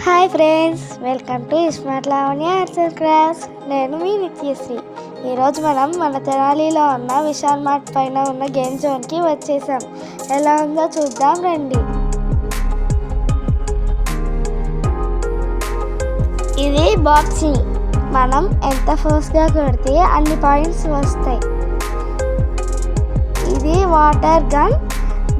Hi friends, welcome to smart Lavanya arts and crafts. నేను మీ నిత్యశ్రీ. ఈరోజు మనం మన తెనాలిలో ఉన్న విశాల్ మార్ట్ పైన ఉన్న గేమ్ జోన్కి వచ్చేసాం. ఎలా ఉందో చూద్దాం రండి. ఇది బాక్సింగ్. మనం ఎంత ఫోర్స్గా కొడితే అన్ని పాయింట్స్ వస్తాయి. ఇది వాటర్ గన్.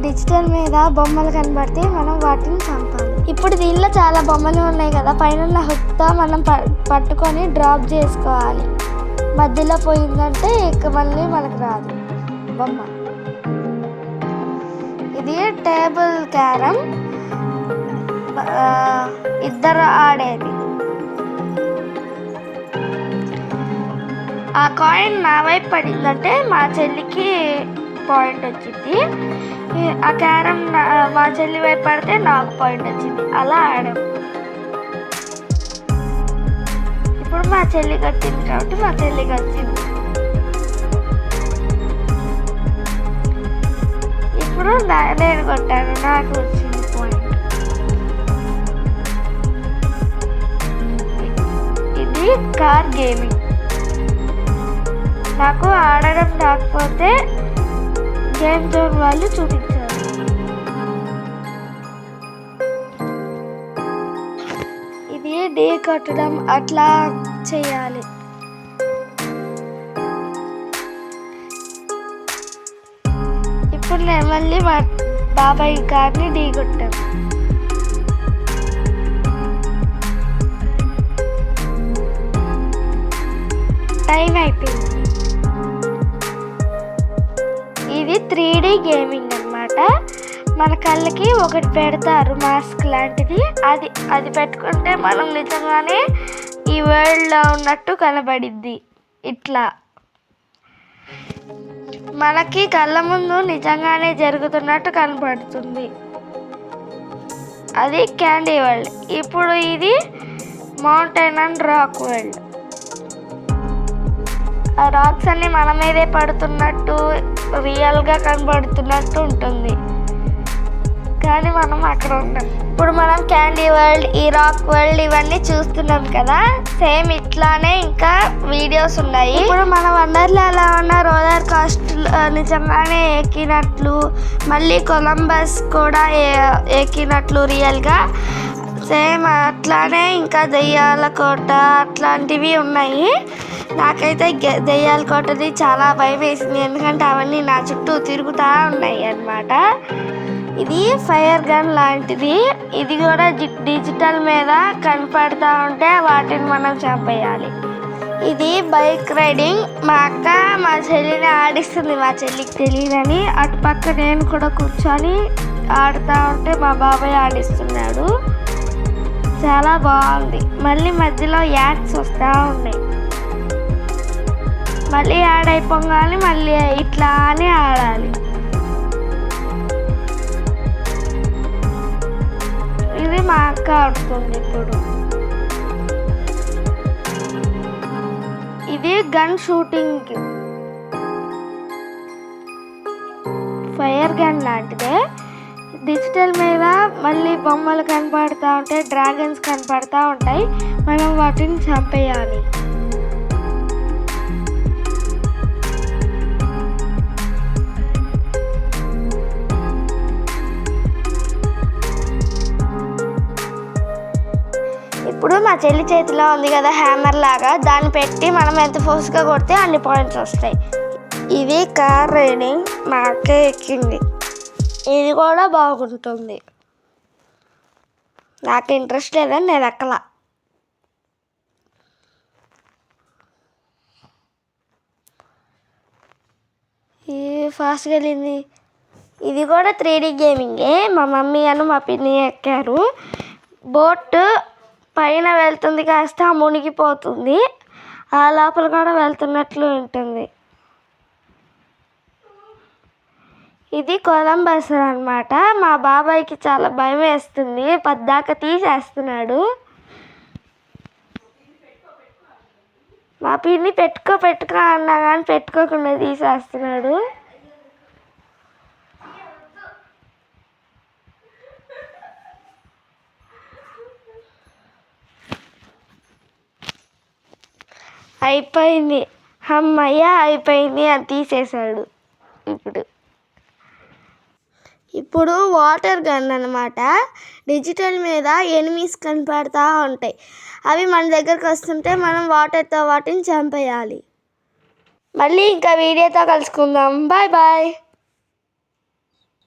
డిజిటల్ మీద బొమ్మలు కనబడితే మనం వాటిని చంపాలి. ఇప్పుడు దీనిలో చాలా బొమ్మలు ఉన్నాయి కదా, పైన హుక్తో మనం పట్టుకొని డ్రాప్ చేసుకోవాలి. మధ్యలో పోయిందంటే ఇక మళ్ళీ మనకు రాదు బొమ్మ. ఇది టేబుల్ క్యారమ్, ఇద్దరు ఆడేది. ఆ కాయిన్ నా వైపు పడిందంటే మా చెల్లికి పాయింట్ వచ్చింది. ఆ క్యారమ్ మా చెల్లి వైపు పడితే నాకు పాయింట్ వచ్చింది. అలా ఆడాం. ఇప్పుడు మా చెల్లికి వచ్చింది కాబట్టి మా చెల్లికి వచ్చింది. ఇప్పుడు నేను కొట్టాను, నాకు వచ్చింది పాయింట్. ఇది కార్ గేమింగ్. నాకు ఆడడం రాకపోతే గేమ్ జోన్ వాళ్ళు చూపించారు. ఇది ఢీ కొట్టడం అట్లా చేయాలి. ఇప్పుడు నేను మళ్ళీ మా బాబాయ్ గారిని ఢీ కొట్టాను. టైం అయిపోయింది. ఇది 3D గేమింగ్ అన్నమాట. మన కళ్ళకి ఒకటి పెడతారు మాస్క్ లాంటిది. అది పెట్టుకుంటే మనం నిజంగానే ఈ వరల్డ్లో ఉన్నట్టు కనబడిద్ది. ఇట్లా మనకి కళ్ళ ముందు నిజంగానే జరుగుతున్నట్టు కనబడుతుంది. అది క్యాండీ వరల్డ్. ఇప్పుడు ఇది మౌంటైన్ అండ్ రాక్ వరల్డ్. ఆ రాక్స్ అన్ని మన మీదే పడుతున్నట్టు రియల్గా కనబడుతున్నట్టు ఉంటుంది, కానీ మనం అక్కడ ఉంటాం. ఇప్పుడు మనం క్యాండీ వరల్డ్, ఈ రాక్ వరల్డ్ ఇవన్నీ చూస్తున్నాం కదా. సేమ్ ఇట్లానే ఇంకా వీడియోస్ ఉన్నాయి. ఇప్పుడు మన వండర్లాలో ఉన్న రోలర్ కోస్టర్ నిజంగానే ఎక్కినట్లు, మళ్ళీ కొలంబస్ కూడా ఎక్కినట్లు రియల్గా సేమ్ అట్లానే ఇంకా దెయ్యాల కోట అట్లాంటివి ఉన్నాయి. నాకైతే దెయ్యాల కోటది చాలా భయం వేసింది, ఎందుకంటే అవన్నీ నా చుట్టూ తిరుగుతూ ఉన్నాయి అన్నమాట. ఇది ఫైర్ గన్ లాంటిది. ఇది కూడా డిజిటల్ మీద కనపడుతూ ఉంటే వాటిని మనం చంపేయాలి. ఇది బైక్ రైడింగ్. మా అక్క మా చెల్లిని ఆడిస్తుంది, మా చెల్లికి తెలియదని. అటుపక్క నేను కూడా కూర్చొని ఆడుతూ ఉంటే మా బాబాయ్ ఆడిస్తున్నాడు. చాలా బాగుంది. మళ్ళీ మధ్యలో యాడ్స్ వస్తూ ఉన్నాయి. మళ్ళీ యాడ్ అయిపోగానే మళ్ళీ ఇట్లా అని ఆడాలి. ఇది మా అక్క ఆడుతుంది ఇప్పుడు. ఇది గన్ షూటింగ్. ఫైర్ గన్ లాంటిదే. డిజిటల్ మీద మళ్ళీ బొమ్మలు కనపడుతూ ఉంటాయి, డ్రాగన్స్ కనపడుతూ ఉంటాయి. మనం వాటిని చంపేయాలి. ఇప్పుడు మా చెల్లి చేతిలో ఉంది కదా హ్యామర్ లాగా, దాన్ని పెట్టి మనం ఎంత ఫోర్స్గా కొడితే అన్ని పాయింట్స్ వస్తాయి. ఇది కార్ రైడింగ్. మా అక్క ఎక్కింది. ఇది కూడా బాగుంటుంది. నాకు ఇంట్రెస్ట్ లేదని నేను ఎక్కలా. ఇది ఫాస్ట్గా వెళ్ళింది. ఇది కూడా 3D గేమింగే. మా మమ్మీ అని మా పిన్ని ఎక్కారు. బోట్ పైన వెళ్తుంది, కాస్త మునిగిపోతుంది. ఆ లోపల కూడా వెళ్తున్నట్లు ఉంటుంది. ఇది కొలంబస్ అన్నమాట. మా బాబాయ్కి చాలా భయం వేస్తుంది, పద్దాక తీసేస్తున్నాడు. మా పిన్ని పెట్టుకో అన్నా కానీ పెట్టుకోకుండా తీసేస్తున్నాడు. అయిపోయింది. అమ్మయ్య అయిపోయింది అని తీసేశాడు. ఇప్పుడు వాటర్ గన్ అనమాట. డిజిటల్ మీద ఎనిమీస్ కనపడతా ఉంటాయి. అవి మన దగ్గరకు వస్తుంటే మనం వాటర్తో వాటిని చంపేయాలి. మళ్ళీ ఇంకా వీడియోతో కలుసుకుందాం. Bye bye.